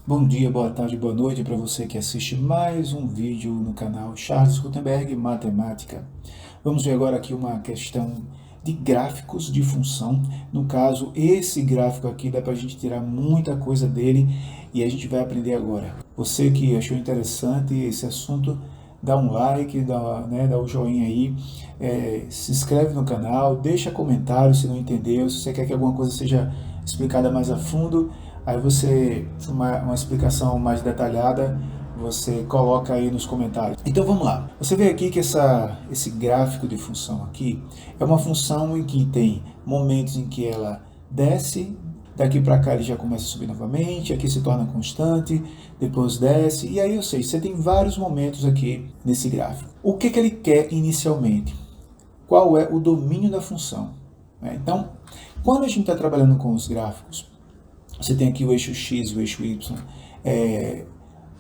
Bom dia, boa tarde, boa noite para você que assiste mais um vídeo no canal Charles Gutenberg Matemática. Vamos ver agora aqui uma questão de gráficos de função. No caso, esse gráfico aqui dá para a gente tirar muita coisa dele e a gente vai aprender agora. Você que achou interessante esse assunto, dá um like, dá o joinha aí, se inscreve no canal, deixa comentário se não entendeu, se você quer que alguma coisa seja explicada mais a fundo. Aí você, uma explicação mais detalhada, você coloca aí nos comentários. Então vamos lá. Você vê aqui que esse gráfico de função aqui é uma função em que tem momentos em que ela desce, daqui para cá ele já começa a subir novamente, aqui se torna constante, depois desce, e aí, ou seja, você tem vários momentos aqui nesse gráfico. O que ele quer inicialmente? Qual é o domínio da função? Então, quando a gente está trabalhando com os gráficos, você tem aqui o eixo X e o eixo Y.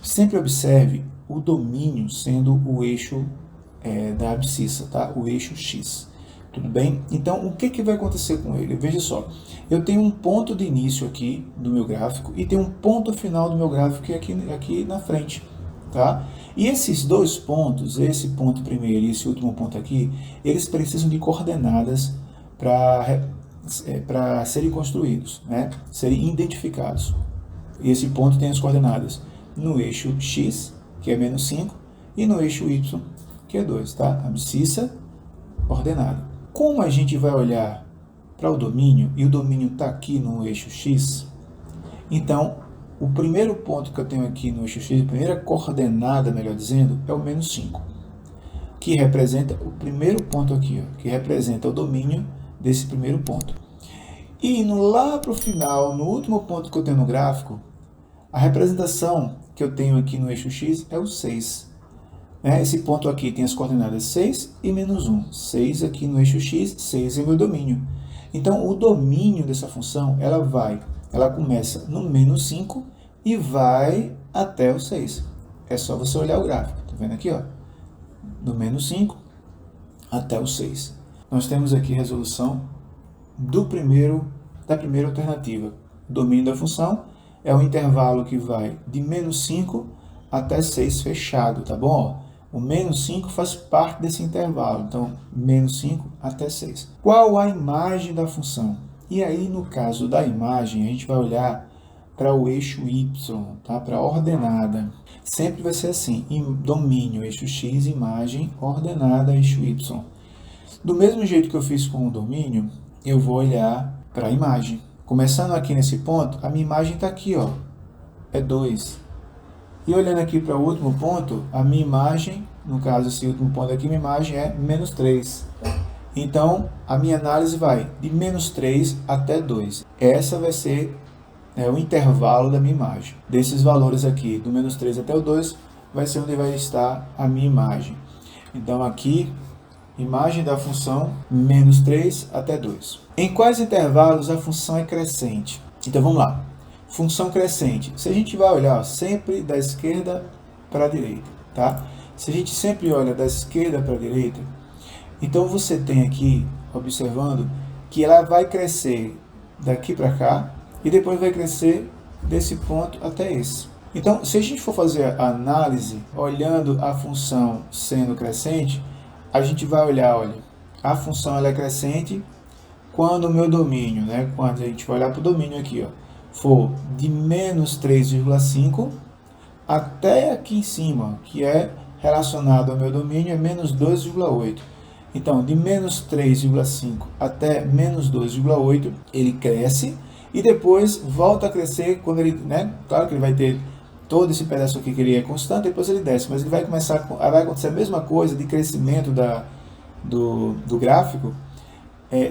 Sempre observe o domínio sendo o eixo da abscissa, tá? O eixo X. Tudo bem? Então, o que vai acontecer com ele? Veja só, eu tenho um ponto de início aqui do meu gráfico e tenho um ponto final do meu gráfico aqui na frente, tá? E esses dois pontos, esse ponto primeiro e esse último ponto aqui, eles precisam de coordenadas para serem construídos, né? Serem identificados. E esse ponto tem as coordenadas no eixo X, que é menos 5, e no eixo Y, que é 2, tá? Abscissa, ordenada. Como a gente vai olhar para o domínio, e o domínio está aqui no eixo X, então, o primeiro ponto que eu tenho aqui no eixo X, a primeira coordenada, melhor dizendo, é o menos 5, que representa o primeiro ponto aqui, ó, que representa o domínio desse primeiro ponto. E indo lá para o final, no último ponto que eu tenho no gráfico, a representação que eu tenho aqui no eixo X é o 6. Esse ponto aqui tem as coordenadas 6 e menos 1. 6 aqui no eixo X, 6 é meu domínio. Então, o domínio dessa função, ela começa no menos 5 e vai até o 6. É só você olhar o gráfico. Tá vendo aqui, ó? Do menos 5 até o 6. Nós temos aqui a resolução da primeira alternativa. O domínio da função é um intervalo que vai de menos 5 até 6 fechado, tá bom? O menos 5 faz parte desse intervalo, então menos 5 até 6. Qual a imagem da função? E aí, no caso da imagem, a gente vai olhar para o eixo Y, tá? Para a ordenada. Sempre vai ser assim, domínio, eixo X, imagem, ordenada, eixo Y. Do mesmo jeito que eu fiz com o domínio, eu vou olhar para a imagem. Começando aqui nesse ponto, a minha imagem está aqui, ó, é 2. E olhando aqui para o último ponto, a minha imagem, no caso esse último ponto aqui, minha imagem é menos 3. Então, a minha análise vai de menos 3 até 2. Essa vai ser o intervalo da minha imagem. Desses valores aqui, do menos 3 até o 2, vai ser onde vai estar a minha imagem. Então, aqui, imagem da função menos 3 até 2. Em quais intervalos a função é crescente? Então vamos lá. Função crescente. Se a gente vai olhar sempre da esquerda para a direita, tá? Se a gente sempre olha da esquerda para a direita, então você tem aqui, observando, que ela vai crescer daqui para cá e depois vai crescer desse ponto até esse. Então, se a gente for fazer a análise olhando a função sendo crescente, a gente vai olhar, olha, a função ela é crescente quando o meu domínio, quando a gente vai olhar para o domínio aqui, ó, for de menos 3,5 até aqui em cima, que é relacionado ao meu domínio, é menos 2,8. Então, de menos 3,5 até menos 2,8, ele cresce e depois volta a crescer quando ele, claro que ele vai ter todo esse pedaço aqui que ele é constante, depois ele desce, mas ele vai acontecer a mesma coisa de crescimento do gráfico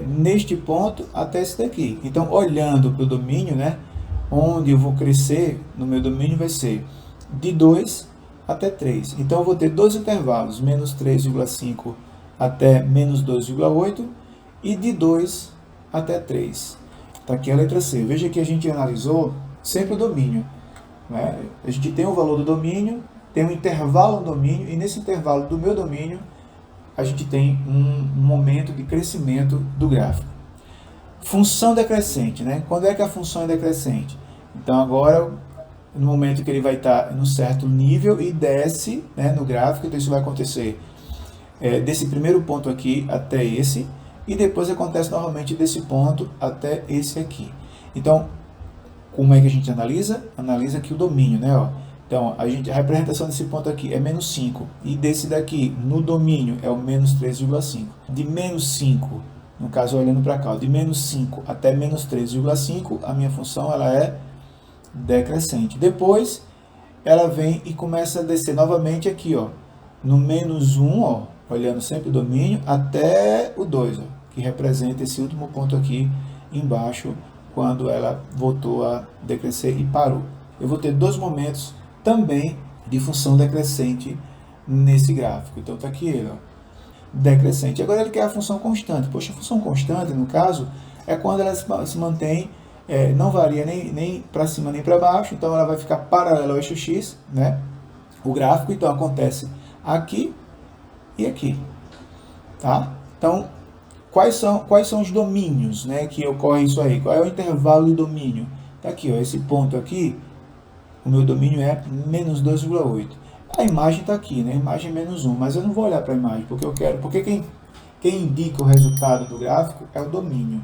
neste ponto até esse daqui. Então, olhando para o domínio, onde eu vou crescer no meu domínio vai ser de 2 até 3. Então, eu vou ter dois intervalos, menos 3,5 até menos 2,8 e de 2 até 3. Está aqui a letra C. Veja que a gente analisou sempre o domínio. A gente tem o valor do domínio, tem um intervalo no domínio, e nesse intervalo do meu domínio, a gente tem um momento de crescimento do gráfico. Função decrescente, Quando é que a função é decrescente? Então agora no momento que ele vai estar num certo nível e desce, né, no gráfico. Então isso vai acontecer desse primeiro ponto aqui até esse, e depois acontece novamente desse ponto até esse aqui. Então, como é que a gente analisa? Analisa aqui o domínio, né? Ó. Então, a representação desse ponto aqui é menos 5, e desse daqui, no domínio, é o menos 3,5. De menos 5, no caso olhando para cá, de menos 5 até menos 3,5, a minha função ela é decrescente. Depois, ela vem e começa a descer novamente aqui, ó, no menos 1, ó, olhando sempre o domínio, até o 2, ó, que representa esse último ponto aqui embaixo, quando ela voltou a decrescer e parou. Eu vou ter dois momentos também de função decrescente nesse gráfico. Então está aqui ele, ó, decrescente. Agora ele quer a função constante. Poxa, a função constante, no caso, é quando ela se mantém, não varia nem para cima nem para baixo, então ela vai ficar paralela ao eixo X, né? O gráfico, então, acontece aqui e aqui, tá? Então, quais são os domínios, né, que ocorre isso aí? Qual é o intervalo de domínio? Tá aqui, ó, esse ponto aqui, o meu domínio é menos 2,8. A imagem está aqui, né? A imagem é menos 1, mas eu não vou olhar para a imagem, porque eu quero, porque quem indica o resultado do gráfico é o domínio,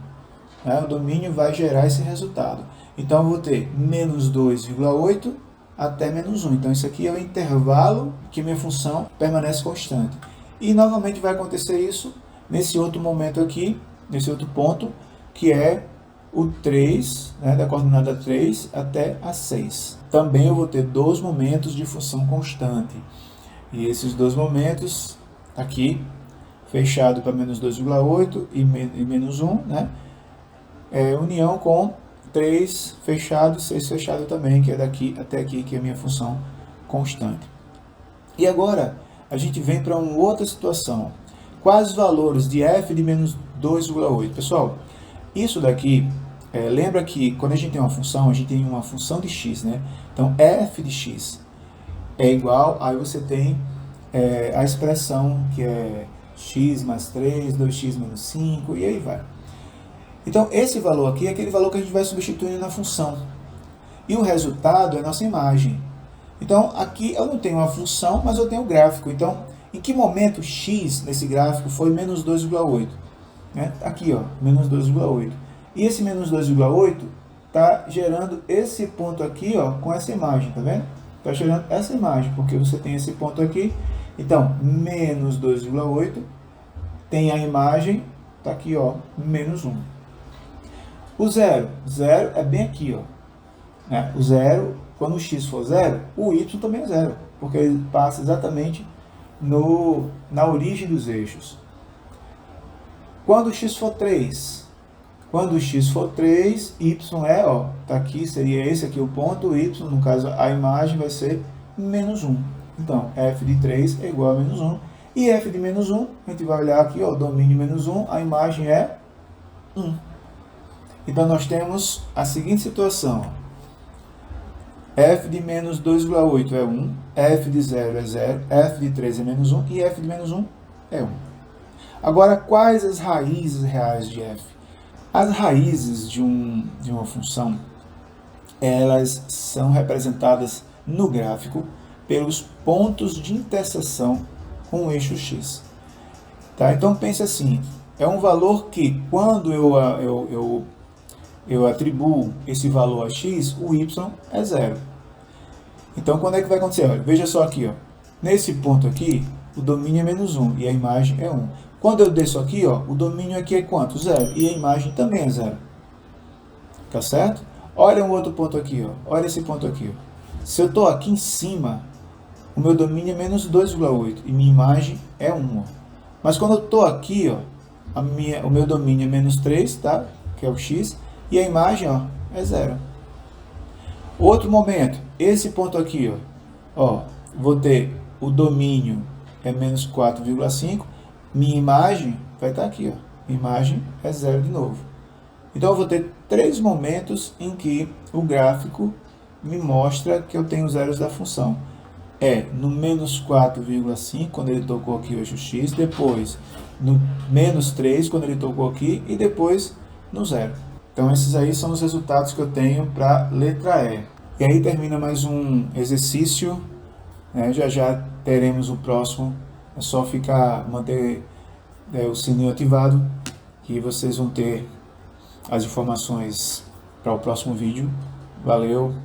né? O domínio vai gerar esse resultado. Então, eu vou ter menos 2,8 até menos 1. Então, isso aqui é o intervalo que minha função permanece constante. E, novamente, vai acontecer isso nesse outro momento aqui, nesse outro ponto, que é o 3, né, da coordenada 3 até a 6. Também eu vou ter dois momentos de função constante. E esses dois momentos, aqui, fechado para menos 2,8 e menos 1, né, união com 3 fechado e 6 fechado também, que é daqui até aqui, que é a minha função constante. E agora, a gente vem para uma outra situação. Quais os valores de f de menos 2,8? Pessoal, isso daqui, lembra que quando a gente tem uma função, a gente tem uma função de x, né? Então, f de x é igual, aí você tem a expressão que é x mais 3, 2x menos 5, e aí vai. Então, esse valor aqui é aquele valor que a gente vai substituindo na função. E o resultado é a nossa imagem. Então, aqui eu não tenho uma função, mas eu tenho um gráfico. Então, em que momento x nesse gráfico foi menos 2,8? Né? Aqui, ó, menos 2,8. E esse menos 2,8 está gerando esse ponto aqui, ó, com essa imagem, tá vendo? Está gerando essa imagem, porque você tem esse ponto aqui. Então, menos 2,8 tem a imagem, tá aqui, ó, menos 1. O zero é bem aqui, ó. Né? O zero, quando o x for zero, o y também é zero, porque ele passa exatamente na origem dos eixos. Quando o x for 3, y é, ó, tá aqui, seria esse aqui o ponto, y, no caso, a imagem vai ser menos 1. Então, f de 3 é igual a menos 1. E f de menos 1, a gente vai olhar aqui, ó, domínio menos 1, a imagem é 1. Então, nós temos a seguinte situação. F de menos 2,8 é 1, f de 0 é 0, f de 3 é menos 1 e f de menos 1 é 1. Agora, quais as raízes reais de f? As raízes de uma função, elas são representadas no gráfico pelos pontos de interseção com o eixo x. Tá? Então, pense assim, é um valor que, quando eu atribuo esse valor a x, o y é 0. Então, quando é que vai acontecer? Olha, veja só aqui, ó. Nesse ponto aqui, o domínio é menos 1 e a imagem é 1. Quando eu desço aqui, ó, o domínio aqui é quanto? 0. E a imagem também é 0. Tá certo? Olha um outro ponto aqui, ó. Olha esse ponto aqui, ó. Se eu estou aqui em cima, o meu domínio é menos 2,8 e minha imagem é 1. Ó. Mas quando eu estou aqui, ó, o meu domínio é menos 3, tá? Que é o x. E a imagem, ó, é 0. Outro momento, esse ponto aqui, ó, vou ter o domínio é menos 4,5, minha imagem vai estar aqui, ó, minha imagem é 0 de novo. Então, eu vou ter 3 momentos em que o gráfico me mostra que eu tenho zeros da função. No menos 4,5, quando ele tocou aqui o eixo x, depois no menos 3, quando ele tocou aqui, e depois no 0. Então, esses aí são os resultados que eu tenho para a letra E. E aí termina mais um exercício, né? Já já teremos o próximo. É só manter o sininho ativado, que vocês vão ter as informações para o próximo vídeo. Valeu!